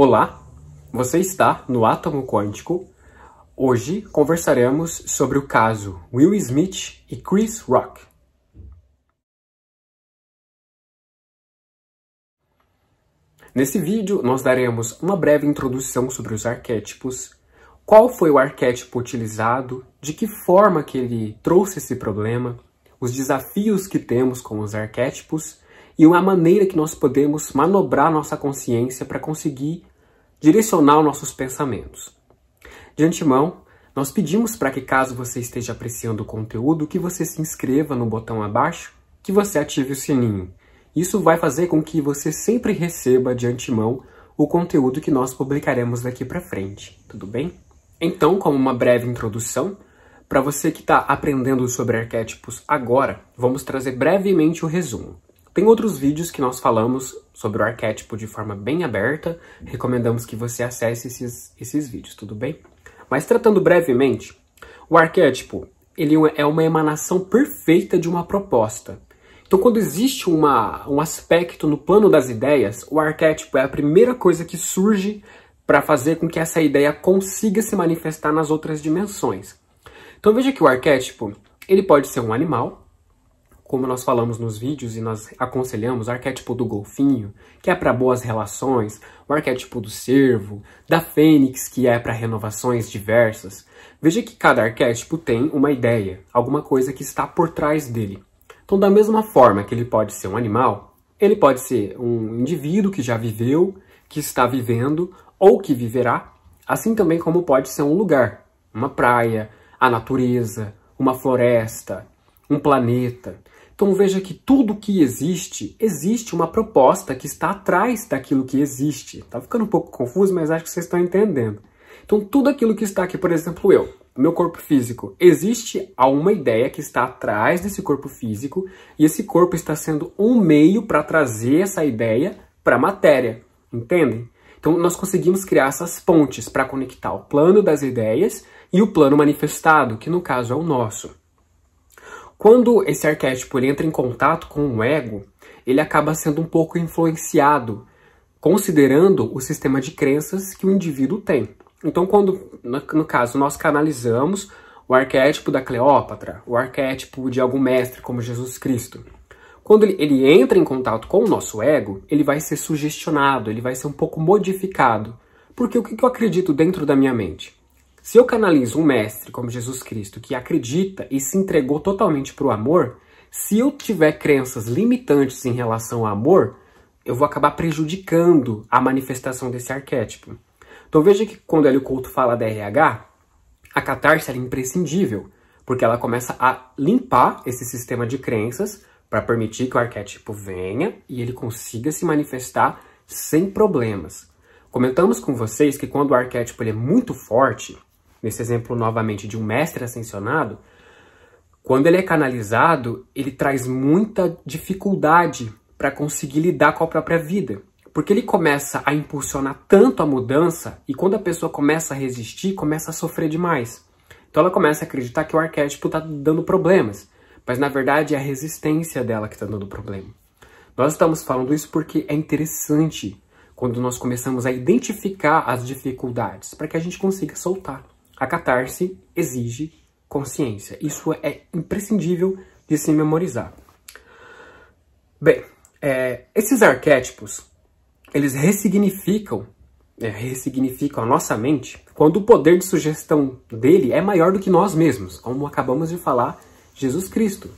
Olá, você está no Átomo Quântico. Hoje conversaremos sobre o caso Will Smith e Chris Rock. Nesse vídeo, nós daremos uma breve introdução sobre os arquétipos, qual foi o arquétipo utilizado, de que forma que ele trouxe esse problema, os desafios que temos com os arquétipos e uma maneira que nós podemos manobrar nossa consciência para conseguir direcionar os nossos pensamentos. De antemão, nós pedimos para que, caso você esteja apreciando o conteúdo, que você se inscreva no botão abaixo, que você ative o sininho. Isso vai fazer com que você sempre receba de antemão o conteúdo que nós publicaremos daqui para frente, tudo bem? Então, como uma breve introdução, para você que está aprendendo sobre arquétipos agora, vamos trazer brevemente o resumo. Tem outros vídeos que nós falamos sobre o arquétipo de forma bem aberta, recomendamos que você acesse esses vídeos, tudo bem? Mas tratando brevemente, o arquétipo ele é uma emanação perfeita de uma proposta. Então, quando existe um aspecto no plano das ideias, o arquétipo é a primeira coisa que surge para fazer com que essa ideia consiga se manifestar nas outras dimensões. Então, veja que o arquétipo ele pode ser um animal, como nós falamos nos vídeos e nós aconselhamos, o arquétipo do golfinho, que é para boas relações, o arquétipo do cervo, da fênix, que é para renovações diversas. Veja que cada arquétipo tem uma ideia, alguma coisa que está por trás dele. Então, da mesma forma que ele pode ser um animal, ele pode ser um indivíduo que já viveu, que está vivendo ou que viverá, assim também como pode ser um lugar, uma praia, a natureza, uma floresta, um planeta. Então veja que tudo que existe uma proposta que está atrás daquilo que existe. Tá ficando um pouco confuso, mas acho que vocês estão entendendo. Então tudo aquilo que está aqui, por exemplo, meu corpo físico, existe uma ideia que está atrás desse corpo físico e esse corpo está sendo um meio para trazer essa ideia para a matéria, entendem? Então nós conseguimos criar essas pontes para conectar o plano das ideias e o plano manifestado, que no caso é o nosso. Quando esse arquétipo ele entra em contato com o ego, ele acaba sendo um pouco influenciado, considerando o sistema de crenças que o indivíduo tem. Então, quando, no caso, nós canalizamos o arquétipo da Cleópatra, o arquétipo de algum mestre como Jesus Cristo, quando ele entra em contato com o nosso ego, ele vai ser sugestionado, ele vai ser um pouco modificado. Porque o que eu acredito dentro da minha mente? Se eu canalizo um mestre como Jesus Cristo, que acredita e se entregou totalmente para o amor, se eu tiver crenças limitantes em relação ao amor, eu vou acabar prejudicando a manifestação desse arquétipo. Então veja que quando Hélio Couto fala da RH, a catarse é imprescindível, porque ela começa a limpar esse sistema de crenças para permitir que o arquétipo venha e ele consiga se manifestar sem problemas. Comentamos com vocês que quando o arquétipo ele é muito forte, nesse exemplo novamente de um mestre ascensionado, quando ele é canalizado, ele traz muita dificuldade para conseguir lidar com a própria vida. Porque ele começa a impulsionar tanto a mudança e quando a pessoa começa a resistir, começa a sofrer demais. Então ela começa a acreditar que o arquétipo está dando problemas, mas na verdade é a resistência dela que está dando problema. Nós estamos falando isso porque é interessante quando nós começamos a identificar as dificuldades para que a gente consiga soltar. A catarse exige consciência. Isso é imprescindível de se memorizar. Bem, esses arquétipos, eles ressignificam a nossa mente quando o poder de sugestão dele é maior do que nós mesmos, como acabamos de falar, Jesus Cristo.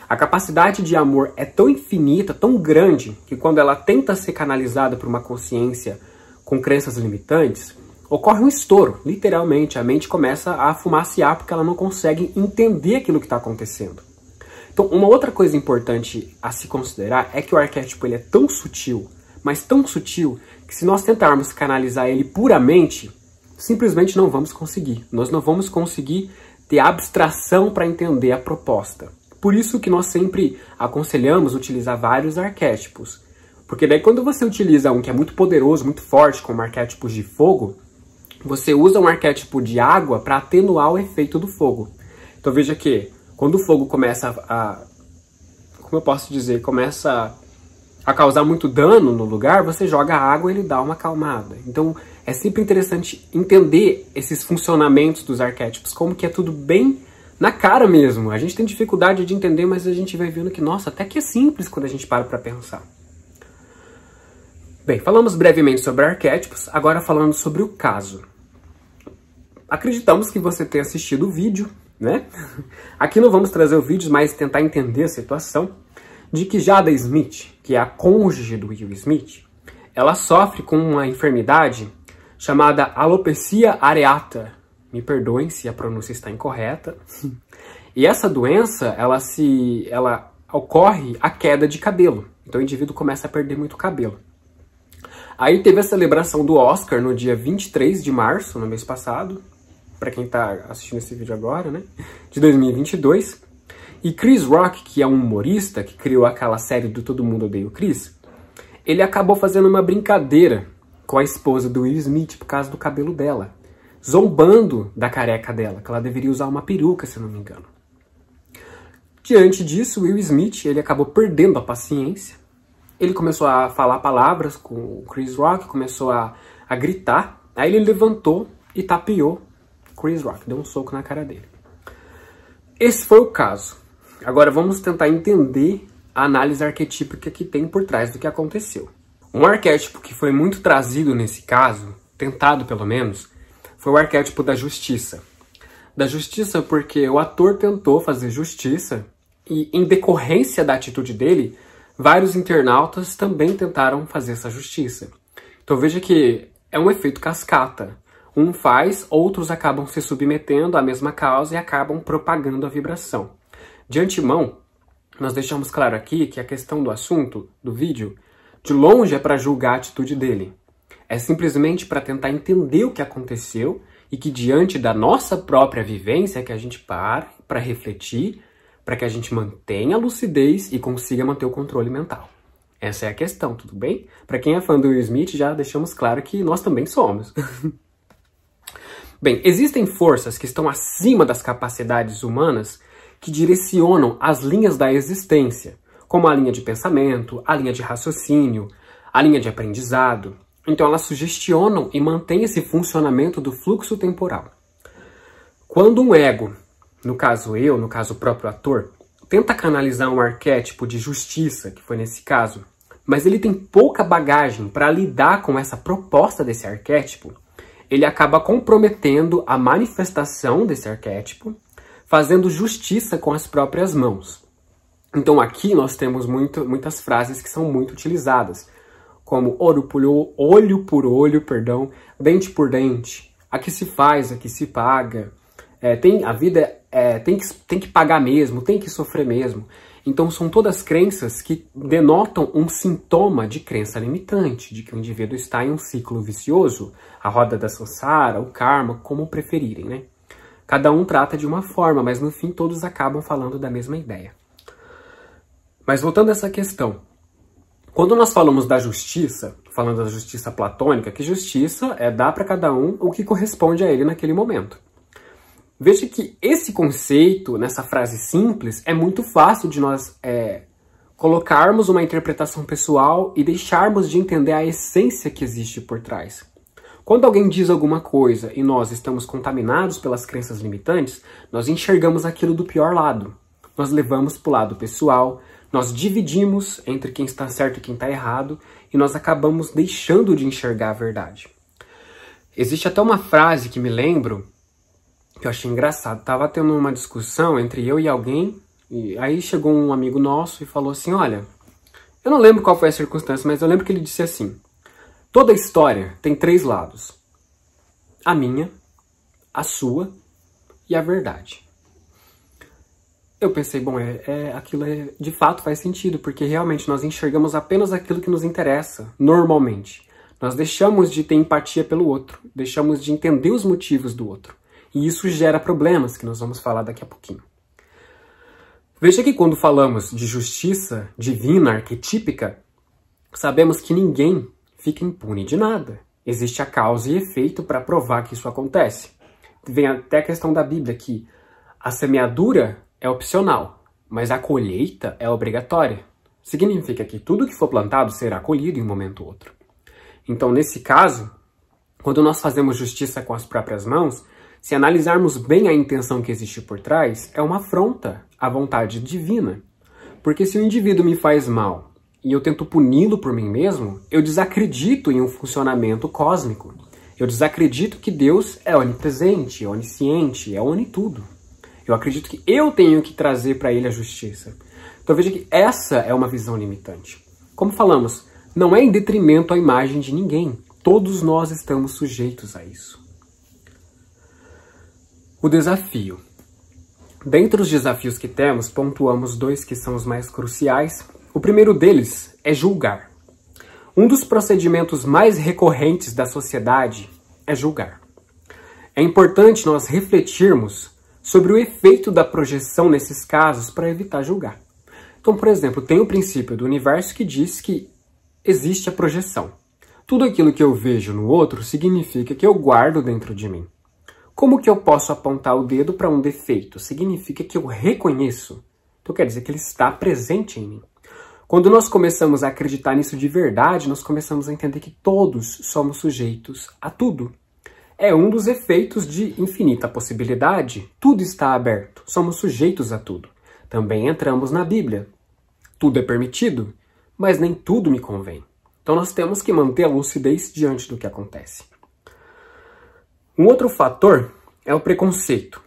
A capacidade de amor é tão infinita, tão grande, que quando ela tenta ser canalizada por uma consciência com crenças limitantes, ocorre um estouro, literalmente, a mente começa a fumacear porque ela não consegue entender aquilo que está acontecendo. Então, uma outra coisa importante a se considerar é que o arquétipo ele é tão sutil, mas tão sutil, que se nós tentarmos canalizar ele puramente, simplesmente não vamos conseguir. Nós não vamos conseguir ter abstração para entender a proposta. Por isso que nós sempre aconselhamos utilizar vários arquétipos. Porque daí quando você utiliza um que é muito poderoso, muito forte, como arquétipos de fogo, você usa um arquétipo de água para atenuar o efeito do fogo. Então veja que quando o fogo começa a como eu posso dizer, começa a causar muito dano no lugar, você joga água e ele dá uma acalmada. Então é sempre interessante entender esses funcionamentos dos arquétipos, como que é tudo bem na cara mesmo. A gente tem dificuldade de entender, mas a gente vai vendo que, nossa, até que é simples quando a gente para pensar. Bem, falamos brevemente sobre arquétipos, agora falando sobre o caso. Acreditamos que você tenha assistido o vídeo, né? Aqui não vamos trazer o vídeo, mas tentar entender a situação de que Jada Smith, que é a cônjuge do Will Smith, ela sofre com uma enfermidade chamada alopecia areata. Me perdoem se a pronúncia está incorreta. E essa doença, ela ocorre a queda de cabelo. Então o indivíduo começa a perder muito cabelo. Aí teve a celebração do Oscar no dia 23 de março, no mês passado, para quem está assistindo esse vídeo agora, né, de 2022. E Chris Rock, que é um humorista que criou aquela série do Todo Mundo Odeia o Chris, ele acabou fazendo uma brincadeira com a esposa do Will Smith por causa do cabelo dela, zombando da careca dela, que ela deveria usar uma peruca, se não me engano. Diante disso, Will Smith, ele acabou perdendo a paciência. Ele começou a falar palavras com o Chris Rock, começou a gritar. Aí ele levantou e tapeou Chris Rock, deu um soco na cara dele. Esse foi o caso. Agora vamos tentar entender a análise arquetípica que tem por trás do que aconteceu. Um arquétipo que foi muito trazido nesse caso, tentado pelo menos, foi o arquétipo da justiça. Da justiça porque o ator tentou fazer justiça e, em decorrência da atitude dele, vários internautas também tentaram fazer essa justiça. Então veja que é um efeito cascata. Um faz, outros acabam se submetendo à mesma causa e acabam propagando a vibração. De antemão, nós deixamos claro aqui que a questão do assunto, do vídeo, de longe é para julgar a atitude dele. É simplesmente para tentar entender o que aconteceu e que diante da nossa própria vivência que a gente para refletir, para que a gente mantenha a lucidez e consiga manter o controle mental. Essa é a questão, tudo bem? Para quem é fã do Will Smith, já deixamos claro que nós também somos. Bem, existem forças que estão acima das capacidades humanas que direcionam as linhas da existência, como a linha de pensamento, a linha de raciocínio, a linha de aprendizado. Então elas sugestionam e mantêm esse funcionamento do fluxo temporal. Quando um ego, no caso eu, no caso o próprio ator, tenta canalizar um arquétipo de justiça, que foi nesse caso, mas ele tem pouca bagagem para lidar com essa proposta desse arquétipo, ele acaba comprometendo a manifestação desse arquétipo, fazendo justiça com as próprias mãos. Então aqui nós temos muitas frases que são muito utilizadas, como olho por olho, dente por dente, aqui se faz, aqui se paga, a vida tem que pagar mesmo, tem que sofrer mesmo. Então são todas crenças que denotam um sintoma de crença limitante, de que o indivíduo está em um ciclo vicioso, a roda da samsara, o karma, como preferirem, né? Cada um trata de uma forma, mas no fim todos acabam falando da mesma ideia. Mas voltando a essa questão, quando nós falamos da justiça, falando da justiça platônica, que justiça é dar para cada um o que corresponde a ele naquele momento. Veja que esse conceito, nessa frase simples, é muito fácil de nós colocarmos uma interpretação pessoal e deixarmos de entender a essência que existe por trás. Quando alguém diz alguma coisa e nós estamos contaminados pelas crenças limitantes, nós enxergamos aquilo do pior lado. Nós levamos para o lado pessoal, nós dividimos entre quem está certo e quem está errado e nós acabamos deixando de enxergar a verdade. Existe até uma frase que me lembro, que eu achei engraçado. Tava tendo uma discussão entre eu e alguém, e aí chegou um amigo nosso e falou assim, olha, eu não lembro qual foi a circunstância, mas eu lembro que ele disse assim, toda história tem 3 lados, a minha, a sua e a verdade. Eu pensei, bom, aquilo de fato faz sentido, porque realmente nós enxergamos apenas aquilo que nos interessa, normalmente. Nós deixamos de ter empatia pelo outro, deixamos de entender os motivos do outro. E isso gera problemas, que nós vamos falar daqui a pouquinho. Veja que quando falamos de justiça divina, arquetípica, sabemos que ninguém fica impune de nada. Existe a causa e efeito para provar que isso acontece. Vem até a questão da Bíblia, que a semeadura é opcional, mas a colheita é obrigatória. significa que tudo que for plantado será colhido em um momento ou outro. Então, nesse caso, quando nós fazemos justiça com as próprias mãos, se analisarmos bem a intenção que existe por trás, é uma afronta à vontade divina. Porque se o indivíduo me faz mal e eu tento puni-lo por mim mesmo, eu desacredito em um funcionamento cósmico. Eu desacredito que Deus é onipresente, é onisciente, é onitudo. Eu acredito que eu tenho que trazer para ele a justiça. Então veja que essa é uma visão limitante. Como falamos, não é em detrimento à imagem de ninguém. Todos nós estamos sujeitos a isso. O desafio. Dentre os desafios que temos, pontuamos 2 que são os mais cruciais. O primeiro deles é julgar. Um dos procedimentos mais recorrentes da sociedade é julgar. É importante nós refletirmos sobre o efeito da projeção nesses casos para evitar julgar. Então, por exemplo, tem o princípio do universo que diz que existe a projeção. Tudo aquilo que eu vejo no outro significa que eu guardo dentro de mim. Como que eu posso apontar o dedo para um defeito? Significa que eu reconheço. Então quer dizer que ele está presente em mim. Quando nós começamos a acreditar nisso de verdade, nós começamos a entender que todos somos sujeitos a tudo. É um dos efeitos de infinita possibilidade. Tudo está aberto. Somos sujeitos a tudo. Também entramos na Bíblia. Tudo é permitido, mas nem tudo me convém. Então nós temos que manter a lucidez diante do que acontece. Um outro fator é o preconceito.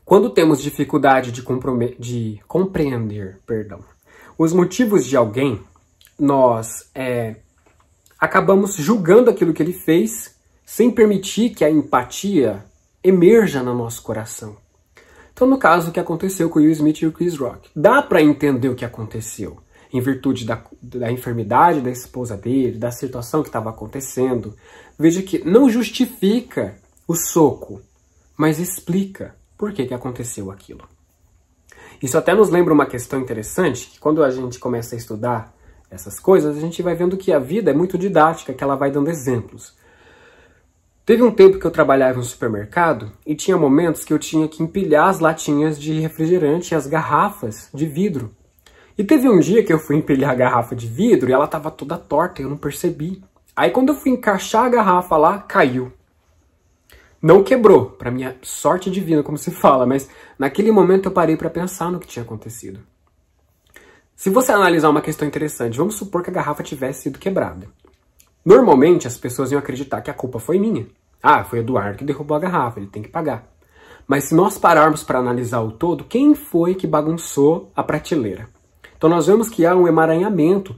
Quando temos dificuldade de compreender os motivos de alguém, nós acabamos julgando aquilo que ele fez sem permitir que a empatia emerja no nosso coração. Então, no caso, o que aconteceu com o Will Smith e o Chris Rock, dá para entender o que aconteceu, em virtude da enfermidade da esposa dele, da situação que estava acontecendo. Veja que não justifica o soco, mas explica por que aconteceu aquilo. Isso até nos lembra uma questão interessante, que quando a gente começa a estudar essas coisas, a gente vai vendo que a vida é muito didática, que ela vai dando exemplos. Teve um tempo que eu trabalhava no supermercado e tinha momentos que eu tinha que empilhar as latinhas de refrigerante e as garrafas de vidro. E teve um dia que eu fui empilhar a garrafa de vidro e ela estava toda torta e eu não percebi. Aí quando eu fui encaixar a garrafa lá, caiu. Não quebrou, para minha sorte divina, como se fala, mas naquele momento eu parei para pensar no que tinha acontecido. Se você analisar uma questão interessante, vamos supor que a garrafa tivesse sido quebrada. Normalmente as pessoas iam acreditar que a culpa foi minha. Ah, foi o Eduardo que derrubou a garrafa, ele tem que pagar. Mas se nós pararmos para analisar o todo, quem foi que bagunçou a prateleira? Então nós vemos que há um emaranhamento.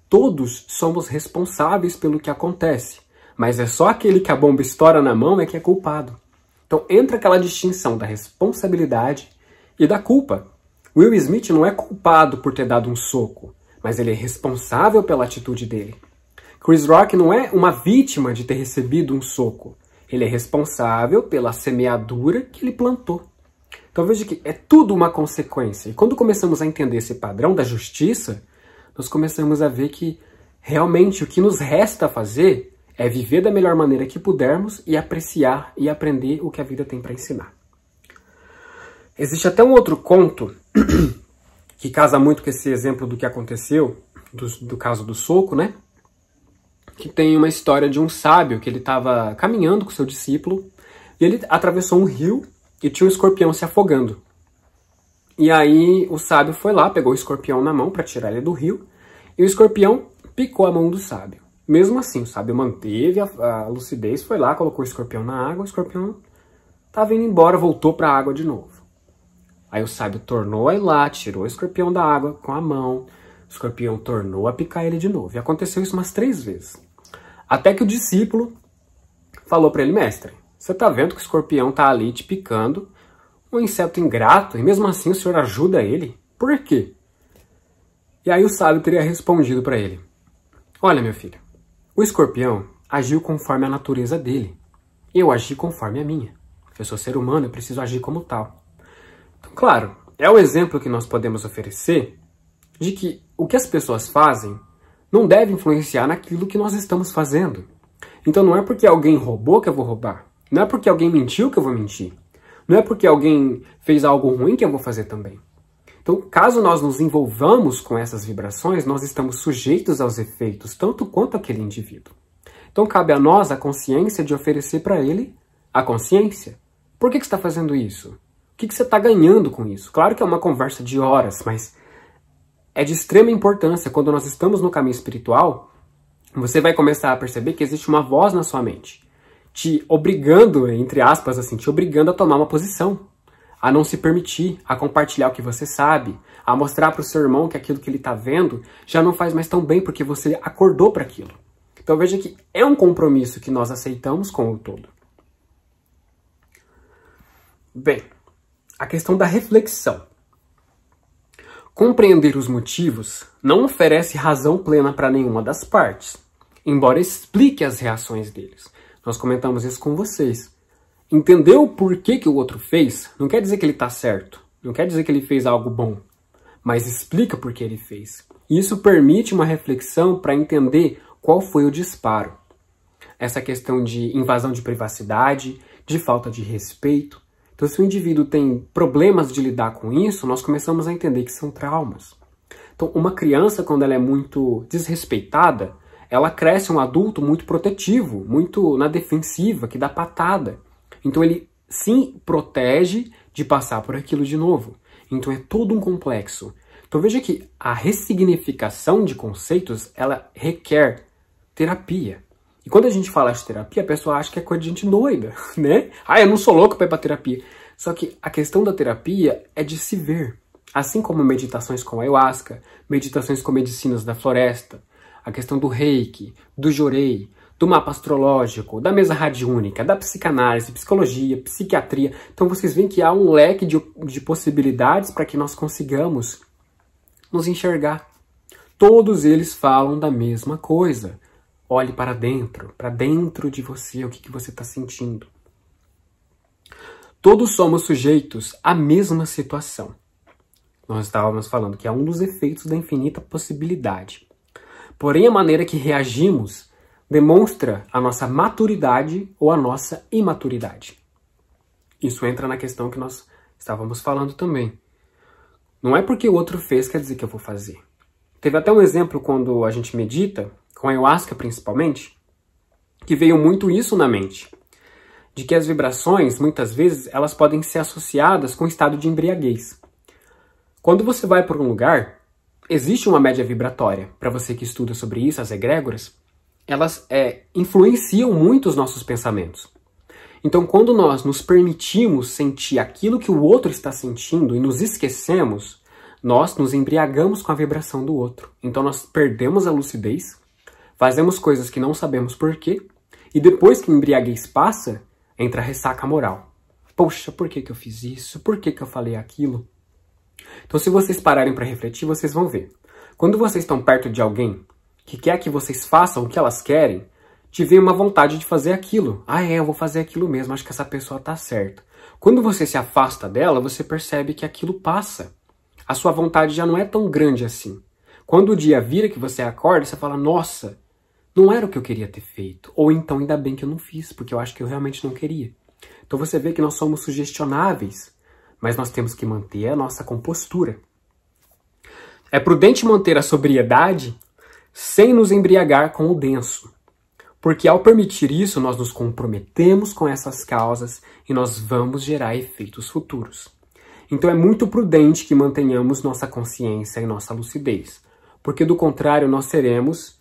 Todos somos responsáveis pelo que acontece. Mas é só aquele que a bomba estoura na mão é que é culpado. Então entra aquela distinção da responsabilidade e da culpa. Will Smith não é culpado por ter dado um soco, mas ele é responsável pela atitude dele. Chris Rock não é uma vítima de ter recebido um soco. Ele é responsável pela semeadura que ele plantou. Então veja que é tudo uma consequência. E quando começamos a entender esse padrão da justiça, nós começamos a ver que realmente o que nos resta fazer é viver da melhor maneira que pudermos e apreciar e aprender o que a vida tem para ensinar. Existe até um outro conto que casa muito com esse exemplo do que aconteceu, do caso do soco, né? Que tem uma história de um sábio que ele estava caminhando com seu discípulo e ele atravessou um rio e tinha um escorpião se afogando. E aí o sábio foi lá, pegou o escorpião na mão para tirar ele do rio e o escorpião picou a mão do sábio. Mesmo assim, o sábio manteve a lucidez, foi lá, colocou o escorpião na água, o escorpião estava indo embora, voltou para a água de novo. Aí o sábio tornou a ir lá, tirou o escorpião da água com a mão, o escorpião tornou a picar ele de novo. E aconteceu isso umas 3 vezes. Até que o discípulo falou para ele: mestre, você está vendo que o escorpião está ali te picando, um inseto ingrato, e mesmo assim o senhor ajuda ele? Por quê? E aí o sábio teria respondido para ele: olha, meu filho, o escorpião agiu conforme a natureza dele. Eu agi conforme a minha. Eu sou ser humano, eu preciso agir como tal. Então, claro, é o exemplo que nós podemos oferecer de que o que as pessoas fazem não deve influenciar naquilo que nós estamos fazendo. Então não é porque alguém roubou que eu vou roubar. Não é porque alguém mentiu que eu vou mentir. Não é porque alguém fez algo ruim que eu vou fazer também. Então, caso nós nos envolvamos com essas vibrações, nós estamos sujeitos aos efeitos, tanto quanto aquele indivíduo. Então, cabe a nós a consciência de oferecer para ele a consciência. Por que você está fazendo isso? O que você está ganhando com isso? Claro que é uma conversa de horas, mas é de extrema importância. Quando nós estamos no caminho espiritual, você vai começar a perceber que existe uma voz na sua mente, te obrigando, entre aspas, assim, te obrigando a tomar uma posição, a não se permitir, a compartilhar o que você sabe, a mostrar para o seu irmão que aquilo que ele está vendo já não faz mais tão bem porque você acordou para aquilo. Então veja que é um compromisso que nós aceitamos com o todo. Bem, a questão da reflexão. Compreender os motivos não oferece razão plena para nenhuma das partes, embora explique as reações deles. Nós comentamos isso com vocês. Entender o porquê que o outro fez não quer dizer que ele está certo, não quer dizer que ele fez algo bom, mas explica por que ele fez. E isso permite uma reflexão para entender qual foi o disparo. Essa questão de invasão de privacidade, de falta de respeito. Então, se o indivíduo tem problemas de lidar com isso, nós começamos a entender que são traumas. Então, uma criança, quando ela é muito desrespeitada, ela cresce um adulto muito protetivo, muito na defensiva, que dá patada. Então, ele se protege de passar por aquilo de novo. Então, é todo um complexo. Então, veja que a ressignificação de conceitos, ela requer terapia. E quando a gente fala de terapia, a pessoa acha que é coisa de gente doida, né? Ah, eu não sou louco para ir para terapia. Só que a questão da terapia é de se ver. Assim como meditações com ayahuasca, meditações com medicinas da floresta, a questão do reiki, do jorei, do mapa astrológico, da mesa radiônica, da psicanálise, psicologia, psiquiatria. Então vocês veem que há um leque de possibilidades para que nós consigamos nos enxergar. Todos eles falam da mesma coisa. Olhe para dentro de você, o que você está sentindo. Todos somos sujeitos à mesma situação. Nós estávamos falando que é um dos efeitos da infinita possibilidade. Porém, a maneira que reagimos demonstra a nossa maturidade ou a nossa imaturidade. Isso entra na questão que nós estávamos falando também. Não é porque o outro fez quer dizer que eu vou fazer. Teve até um exemplo quando a gente medita, com a ayahuasca principalmente, que veio muito isso na mente. De que as vibrações, muitas vezes, elas podem ser associadas com o estado de embriaguez. Quando você vai para um lugar, existe uma média vibratória. Para você que estuda sobre isso, as egrégoras, elas influenciam muito os nossos pensamentos. Então, quando nós nos permitimos sentir aquilo que o outro está sentindo e nos esquecemos, nós nos embriagamos com a vibração do outro. Então, nós perdemos a lucidez, fazemos coisas que não sabemos por quê, e depois que a embriaguez passa, entra a ressaca moral. Poxa, por que eu fiz isso? Por que eu falei aquilo? Então, se vocês pararem para refletir, vocês vão ver. Quando vocês estão perto de alguém que quer que vocês façam o que elas querem, te vem uma vontade de fazer aquilo. Ah, eu vou fazer aquilo mesmo, acho que essa pessoa tá certa. Quando você se afasta dela, você percebe que aquilo passa. A sua vontade já não é tão grande assim. Quando o dia vira que você acorda, você fala, nossa, não era o que eu queria ter feito. Ou então, ainda bem que eu não fiz, porque eu acho que eu realmente não queria. Então você vê que nós somos sugestionáveis, mas nós temos que manter a nossa compostura. É prudente manter a sobriedade sem nos embriagar com o denso. Porque ao permitir isso, nós nos comprometemos com essas causas e nós vamos gerar efeitos futuros. Então é muito prudente que mantenhamos nossa consciência e nossa lucidez. Porque do contrário, nós seremos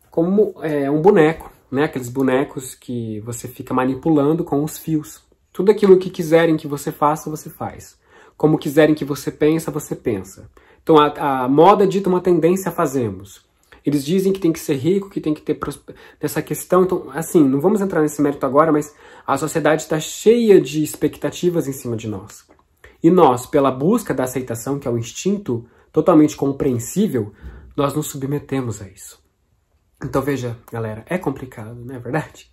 como um boneco, né? Aqueles bonecos que você fica manipulando com os fios. Tudo aquilo que quiserem que você faça, você faz. Como quiserem que você pensa, você pensa. Então a moda dita uma tendência, fazemos. Eles dizem que tem que ser rico, que tem que ter essa questão. Então, assim, não vamos entrar nesse mérito agora, mas a sociedade está cheia de expectativas em cima de nós. E nós, pela busca da aceitação, que é um instinto totalmente compreensível, nós nos submetemos a isso. Então, veja, galera, é complicado, não é verdade?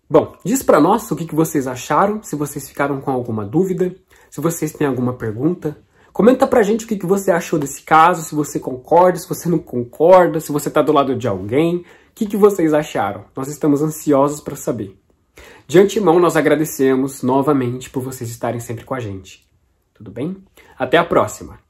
Bom, diz pra nós o que vocês acharam, se vocês ficaram com alguma dúvida, se vocês têm alguma pergunta. Comenta pra gente o que você achou desse caso, se você concorda, se você não concorda, se você tá do lado de alguém. O que vocês acharam? Nós estamos ansiosos para saber. De antemão, nós agradecemos novamente por vocês estarem sempre com a gente. Tudo bem? Até a próxima!